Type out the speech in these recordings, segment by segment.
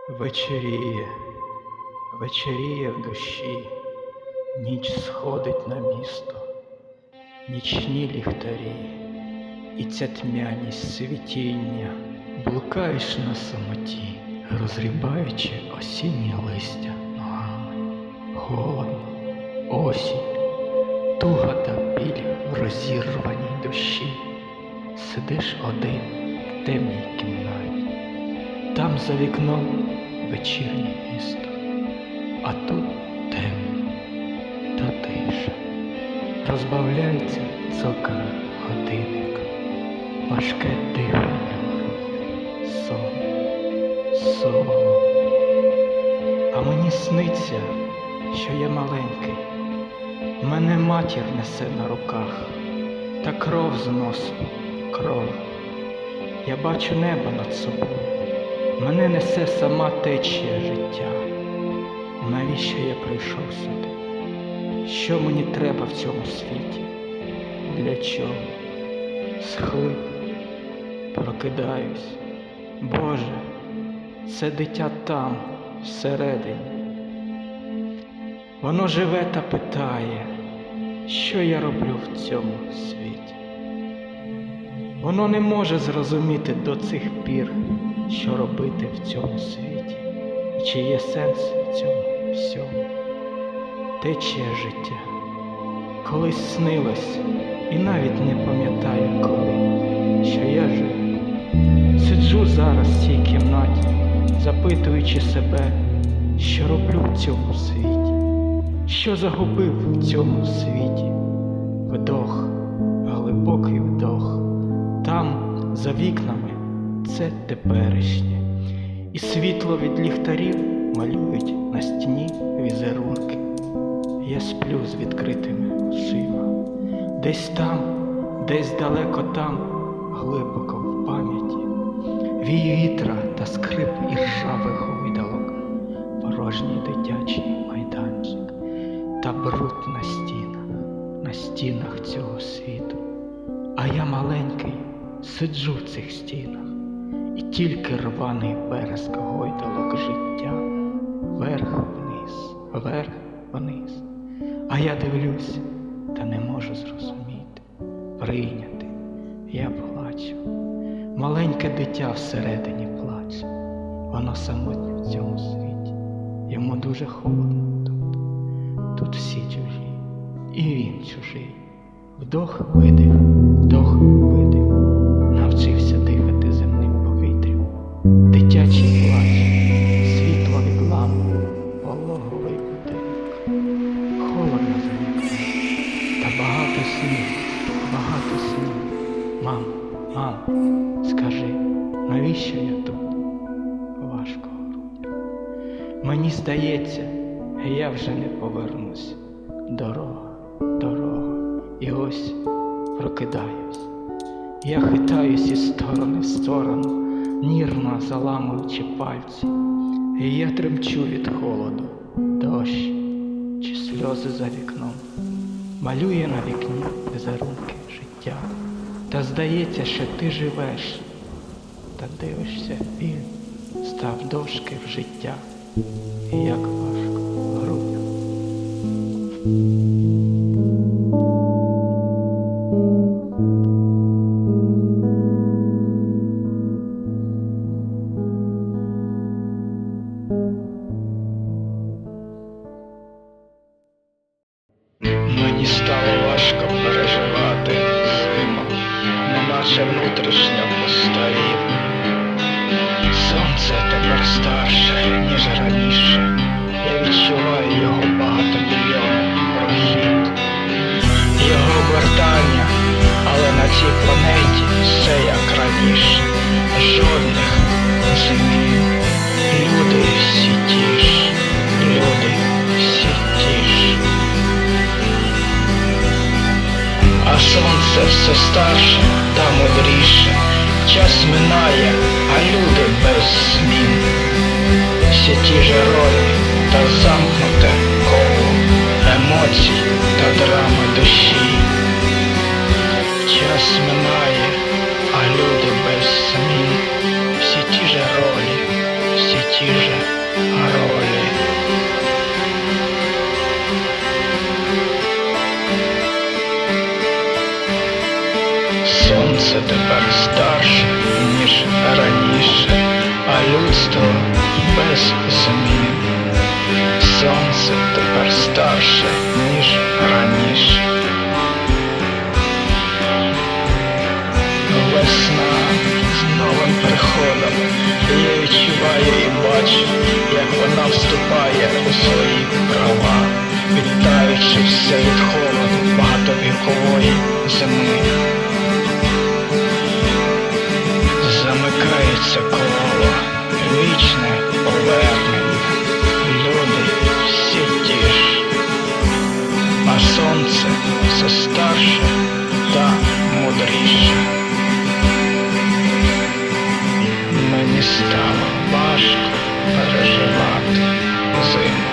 Вечеріє, вечеріє в душі, ніч сходить на місто, нічні ліхтарі, і ця тьмяність світіння, блукаєш на самоті, розрібаючи осіннє листя ногами. Холодно, осінь, туга та біль в розірваній душі. Сидиш один в темній кімнаті, там за вікном вечірнє місто, а тут темно та тиша. Розбавляється цокане годинник, важке дихання грудях, сон, сон. А мені сниться, що я маленький, мене матір несе на руках, та кров з носу, кров. Я бачу небо над собою, мене несе сама течія життя. Навіщо я прийшов сюди? Що мені треба в цьому світі? Для чого? Схлип, прокидаюсь. Боже, це дитя там, всередині. Воно живе та питає, що я роблю в цьому світі. Воно не може зрозуміти до цих пір, що робити в цьому світі, і чи є сенс в цьому всьому. Течія життя колись снилось, і навіть не пам'ятаю коли, що я живий. Сиджу зараз в цій кімнаті, запитуючи себе, що роблю в цьому світі, що загубив в цьому світі. Вдох, глибокий вдох, там, за вікнами, це теперішнє. І світло від ліхтарів малюють на стіні візерунки. Я сплю з відкритими очима. Десь там, десь далеко там, глибоко в пам'яті. Вій вітра та скрип іржавих гойдалок, порожній дитячий майданчик та бруд на стінах цього світу. А я маленький, сиджу в цих стінах, і тільки рваний вереск гойдалок життя, вверх-вниз, вверх-вниз. А я дивлюся, та не можу зрозуміти, прийняти. Я плачу. Маленьке дитя всередині плаче. Воно самотнє в цьому світі. Йому дуже холодно тут. Тут всі чужі. І він чужий. Вдох-видих, вдох-видих. Навчився дихати земним повітрям. Дитячий плач, світло від ламп, вологовий будинок. Холодно за вікном, та багато снів, багато снів. Мам, скажи, навіщо я тут? Важко в грудях. Мені здається, я вже не повернусь. Дорога, і ось прокидаюсь. Я хитаюсь із сторони в сторону, нірно заламуючи пальці. І я тремчу від холоду, дощ чи сльози за вікном. Малює на вікні візерунки життя. Та здається, що ти живеш, та дивишся, він став дошки в життя. І як важко в грудях. Мені стало важко переживати зиму, неначе внутрішньо постарів. Сонце тепер старше, ніж раніше. Я відчуваю його багатомільйонний прохід, його обертання, але на цій планеті все як раніше. Жодних змін. Люди всі ті ж, люди всі ті ж. А сонце все старше та мудріше. Час минає, а люди без змін. Всі ті ж ролі та замкнуте коло емоцій та драми душі. Час минає, а люди без змін. Всі ті ж ролі, всі ті ті же ролі. Сонце тепер старше, ніж раніше, а людство без змін. Сонце тепер старше, ніж раніше. Весна з новим приходом, і я відчуваю і бачу, як вона вступає у свої права, відтаючи все від холоду багатовікової зими. Замикається коло, вічне повернення, люди всі ті ж, а сонце все старше та мудріше. Мені стало важко переживати зиму.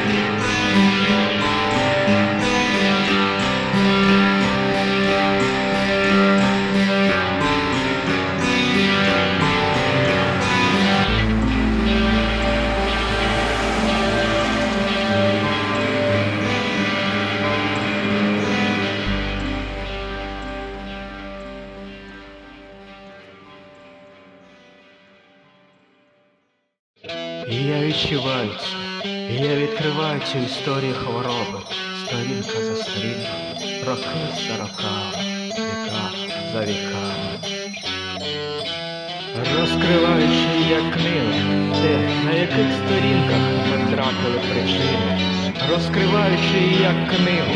І я відчуваю це, і я відкриваю цю історію хвороби, сторінка за сторінкою, роки за роками, віка за віками. Розкриваючи як книги, де, на яких сторінках ми втратили причини, розкриваючи як книгу,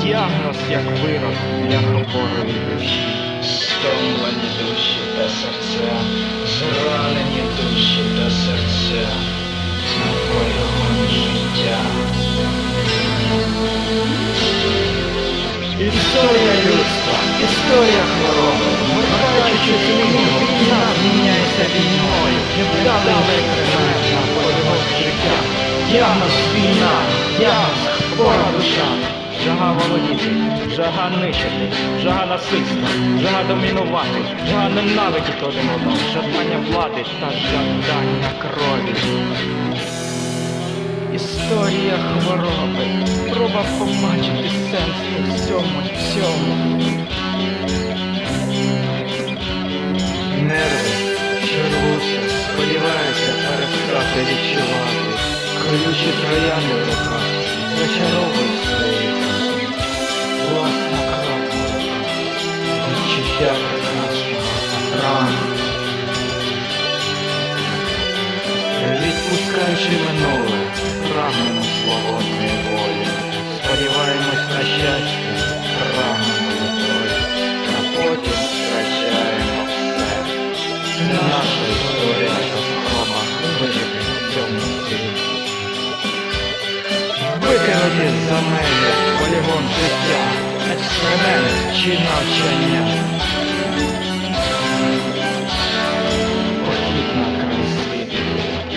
діагноз як вирок для хворої душі. Стомлені душі та серця, зранені душі та серця, на полігон життя. Історія людства, історія хвороби, вмикаючи книгу, нас міняється війною, невдалий викрикає на полігон життя. Діагноз війна, діагноз хвора душа. Жага володіти, жага нищити, жага насильства, жага домінувати, жага ненавидіти один одного, жадання влади та жадання крові. Історія хвороби, спроба побачити сенс у всьому. Нерви, що рвуться, сподіваються перестати відчувати, колючі троянди в руках, зачаровують свої краси. Власна кров, відчуття прекрасного ранку. Відпускаючи минуле, прагнемо свободної волі, сподіваємось на щастя, прагнемо любові, а потім втрачаємо все. Це наша історія, що спроба вижити в цьому світі. Викинуті за межі полігон життя, експеримент чи навчання. Похід на край світу,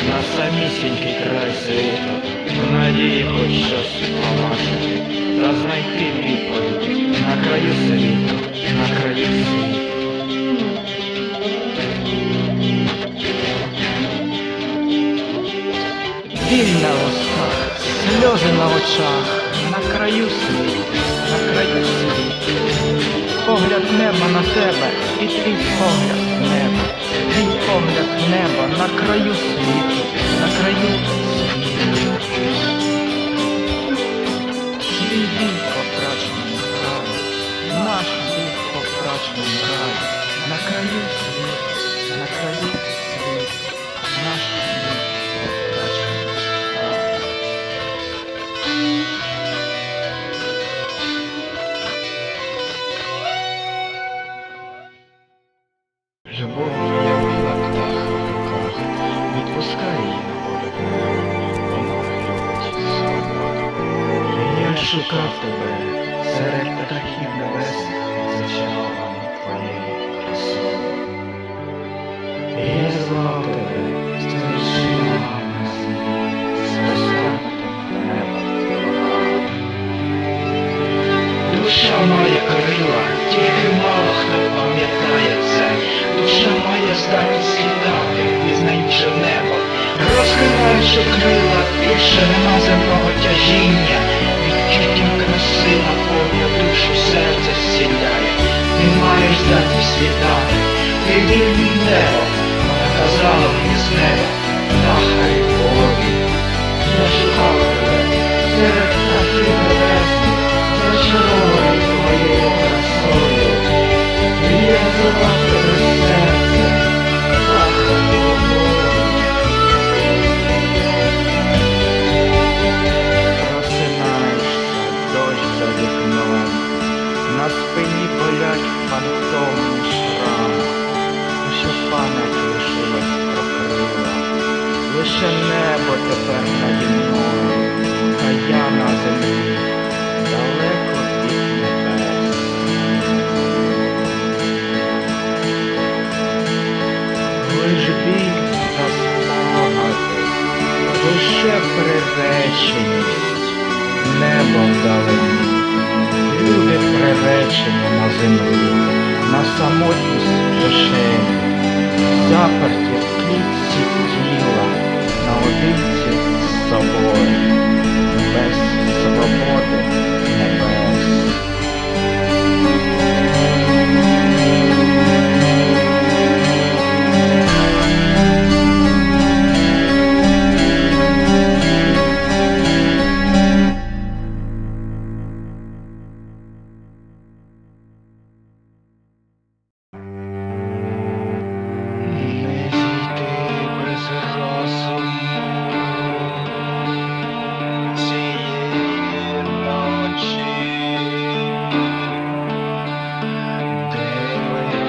на самісінький край світу, в надії хоч щось побачити, та знайти відповідь на краю світу, на краю світу. Біль на устах, сльози на очах, на краю світу, на краю світу. Погляд неба на тебе і твій погляд в небо, твій погляд в небо на краю світу, на краю світу. Твій біль по втраченому краю, наш біль по втраченому краю, на краю світу, на краю світу, наш біль по втраченому краю. Любов є біла птаха в руках, відпускай її на волю дневу, вона любить свободу. Я шукав тебе серед птахів небесних, зачарований твоєю красою. Я звав тебе, стоячи на землі, з простягнутим неба руками. Душа має крила, тільки мало хто пам'ятає це. Душа має здатність літати, пізнаючи небо, розкриваючи що крила і ширина земного тяжіння, відчуття краси наповнює душу, серце зціляє. Не маєш здати світати, ти вільний небо, вона казала мені з неба, птаха і Богові. Я шукав тебе серед птахів небесних, зачарований твоєю красою. І я звав тебе серце, птаха і Богові. Просинаєшся, дощ за вікном, на спині болять фантомні шрами, що пам'ять лишилась про крила. Лише небо тепер наді мною, а я на землі, далеко від небес. Лиш біль та спогади, лише приреченість, небо вдалині, люди приречені на землі, на самотність душею, заперті в клітці тіла, наодинці з собою, без свободи небес. Не зійти без розуму цієї ночі, де мої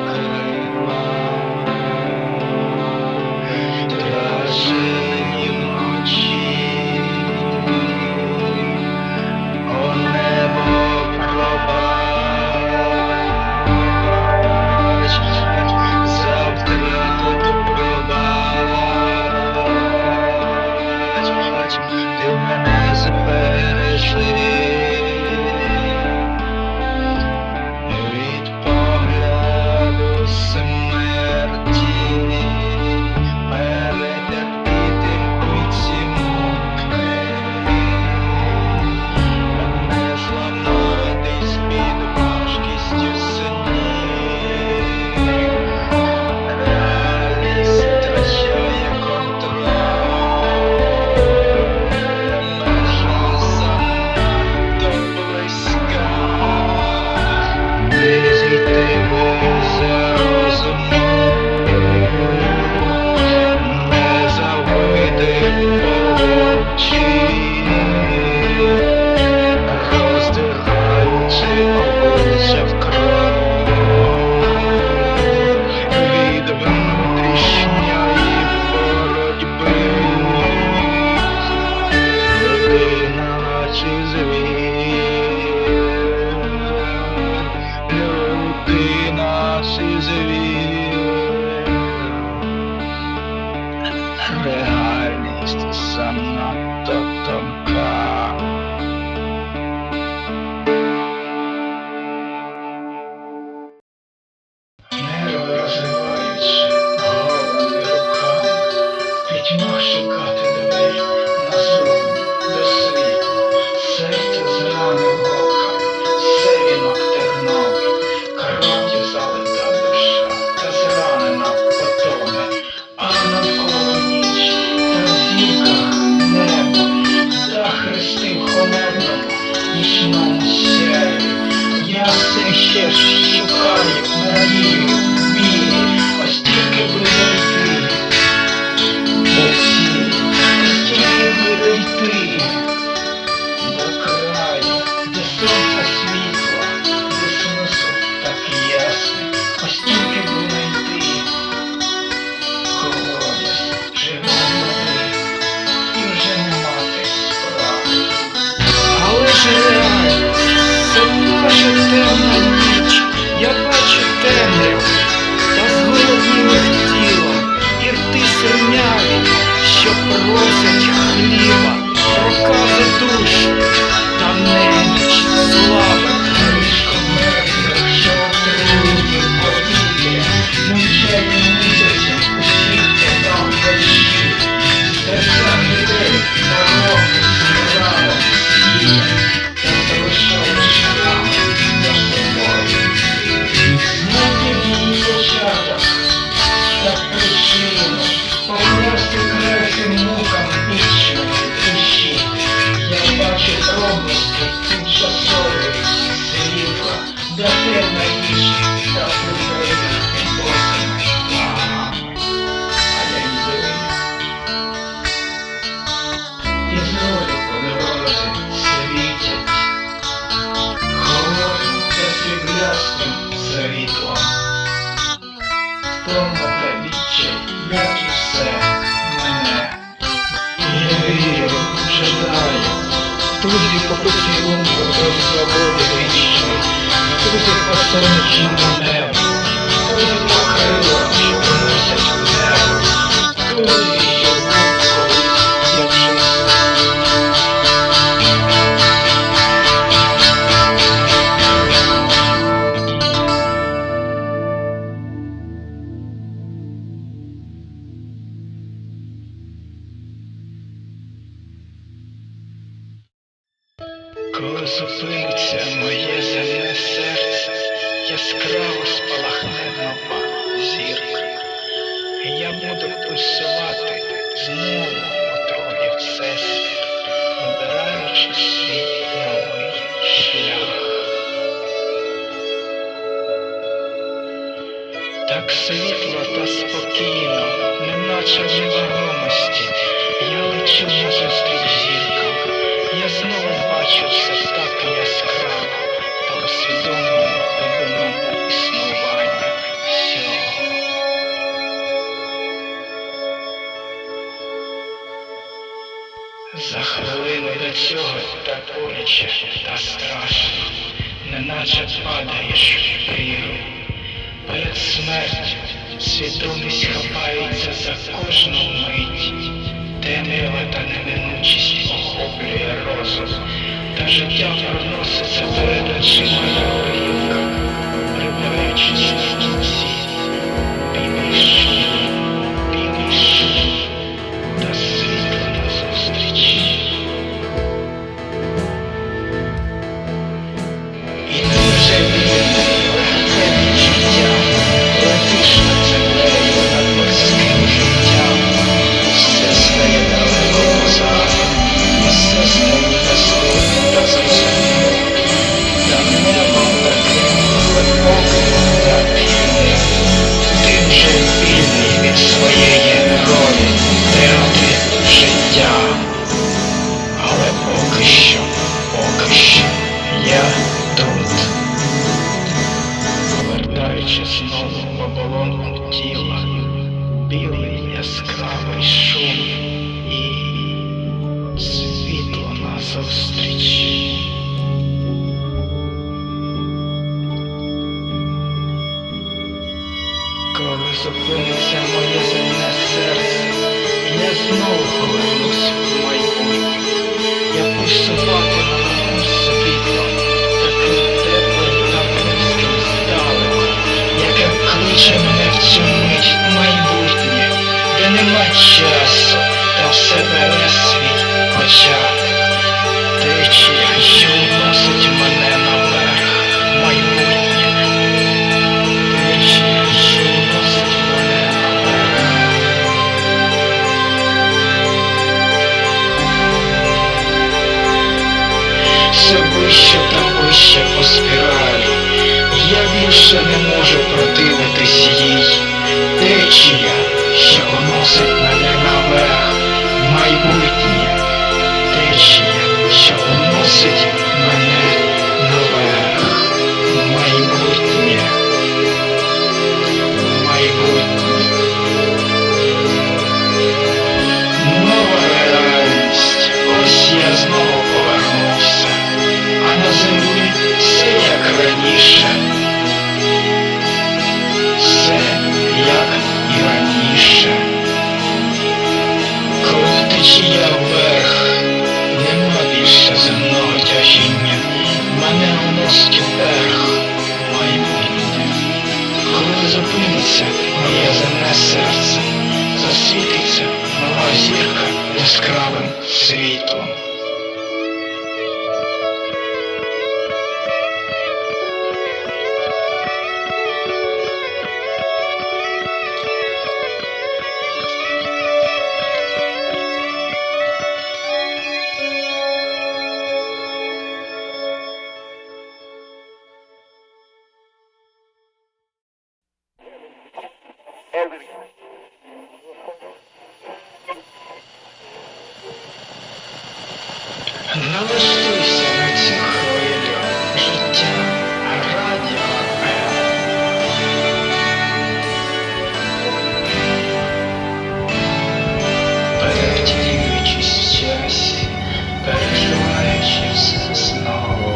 крила, страшені вночі, о небо пробач. Завтра тут пробач, ти мене збережи від погляду смерті, перетерпіти ці муки, мене зламатись під важкістю синів. Реальність втрачає контроль, межа занадто близька, не зійти без розуму, не завити очі, роздираючи обличчя в кров від внутрішньої боротьби. Людина чи звір, людина чи звір, реальність занадто тонка. Нерви розриваючи голими руками, пітьма шукати двері назовні до світу. Серце зранив ока, севінок терновий, кров'ю залита душа, та зранена потоне, а навколо ніч, та в зірках небо, дахи друзі по сонячному небу, друзі по крилах, що виносять в небо, друзі, що був колись, як же коли зупиниться моє земне серце, яскраво спалахне нова зірка, і я буду пульсувати знову у трохи всесвіт, вибираючи свій новий шлях. Так світло та спокійно, неначе в невагомості, я лечу назустріч зіркам. Я знову бачу все так яскраво, та усвідомлюю глибину існування всього. За хвилину до цього так боляче та страшно, неначе падаєш в прірву. Перед смертю свідомість хапається за кожну мить. Темрява та неминучість охоплює розум, та життя проноситься перед очима горілка, рибаючись в кінці. Білий шум та світло назустріч. І ти вже вільний, легке відчуття, летиш над землею, над морським життям. Все стає далеко позаду, і все стає доступним та зрозумілим. Та небо таким глибоким та вільним. Ти вже вільний від своєї ролі, театрі життя. Але поки що я тут. Повертаючи знову в оболонку тіла, білий яскравий шум і світло назустріч. Коли зупиниться моє земне серце, я знову повернусь в майбутнє. Я пульсуватиму новим світлом, таким теплим та близьким здалеку, яке кличе мене в цю мить майбутнє, де нема часу, та все бере свій початок. Течія, що уносить мене наверх, майбутнє. Течія, що уносить мене наверх. Все вище та вище по спіралі, я більше не можу противитись їй. Течія, що уносить мене наверх, майбутнє. Течія, що уносить мене наверх, майбутнє. Майбутнє. Нова реальність, ось я знову повернувся, а на землі все як раніше. Все як і раніше. Коли течія вверх, нема більше земного тяжіння, мене уносить вверх, майбутнє. Коли зупиниться моє земне серце, засвітиться нова зірка яскравим світлом. Налаштуйся на цю хвилю життя Радіо М. Перевтілюючись в часі, переживаючи все знову.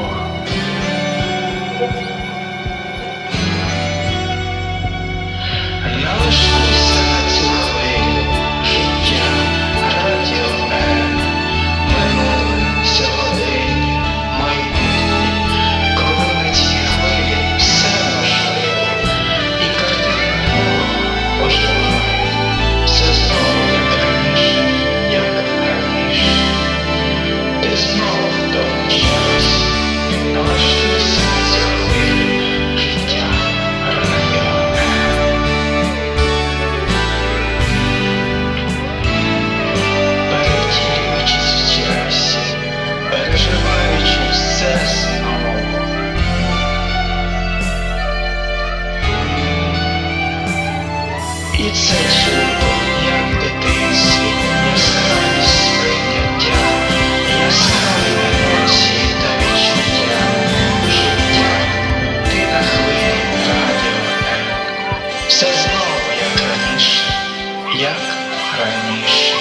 раніше.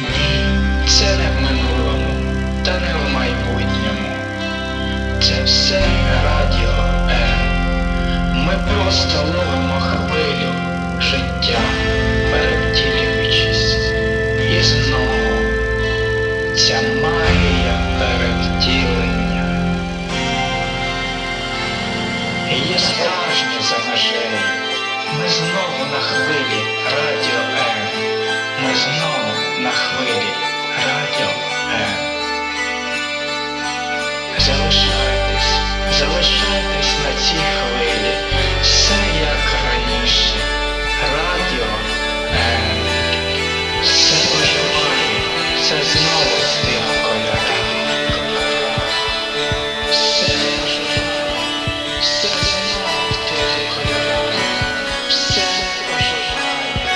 Ні, це не в минулому, та не в майбутньому. Це все радіо М. Ми просто ловимо хвилю життя, перевтілюючись. І знову ця магія перевтілення. Є справжнє за межею. Ми знову на хвилі радіо М. Ми знову на хвилі радіо М. Залишайтесь, залишайтесь на цій хвилі. Все як раніше. Радіо М. Все оживає, все знову в тих кольорах. Все оживає, все знову в тих кольорах. Все оживає,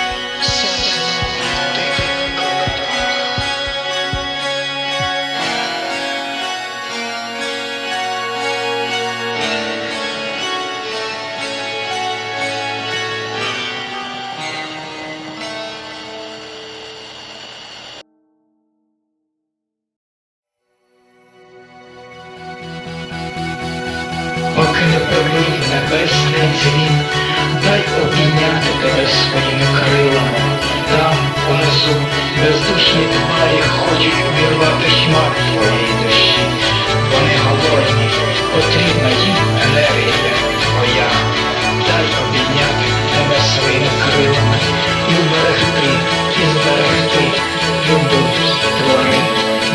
все знову в тих кольорах. Поки не пролив небесний дзвін, дай обійняти тебе своїми крилами. Там, унизу, бездушні тварі хочуть увірвати шмат твоєї душі. Вони голодні, потрібна їм енергія твоя. Дай обійняти тебе своїми крилами і уберегти, і зберегти любов твори.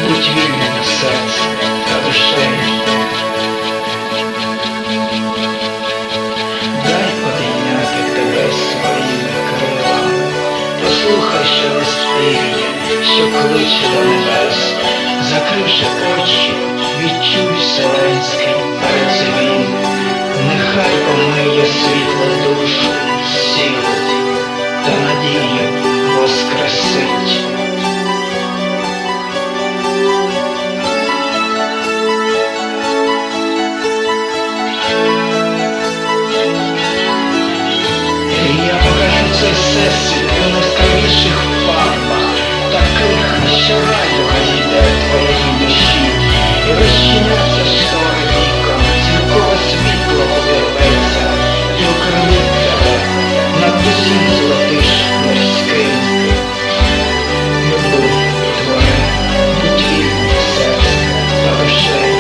Будь вільним серцем та душею. Дай обійняти тебе своїми крилами. Послухай шелест пір'я, що кличе до небес. Закривши очі, відчуй вселенський передзвін. Нехай омиє світло душу, силу та надію воскресить. Я покажу цей всесвіт у найскравіших фарбах, таких, що радуга йде твоєї душі, і розчиняться штори віком, зіркове світло обірветься, і окремить тебе над усім золотиш морським. Любов твори, будь вільним серцем та душею.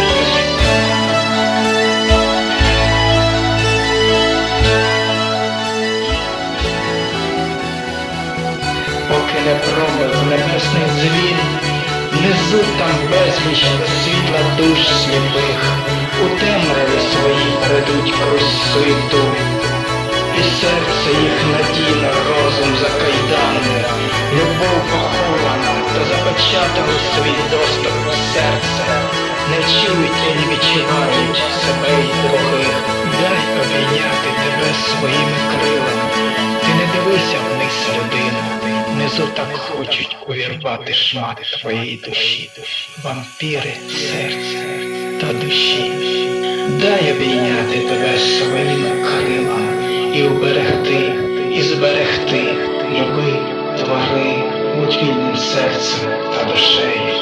Поки не пробив небесний дзвін, внизу там безліч світла душ сліпих, у темряві своїй бредуть крізь суету, і серце їх надійно розум закайданне, любов похована та запечатали свій доступ в серце, не чують і не відчувають себе й других. Дай обійняти тебе своїми крилами, ти не дивися вниз, людину. Внизу так хочуть увірвати шмат твоєї душі, вампіри серця та душі. Дай обійняти тебе своїми крилами і уберегти, і зберегти люби, твори, будь вільним серцем та душею.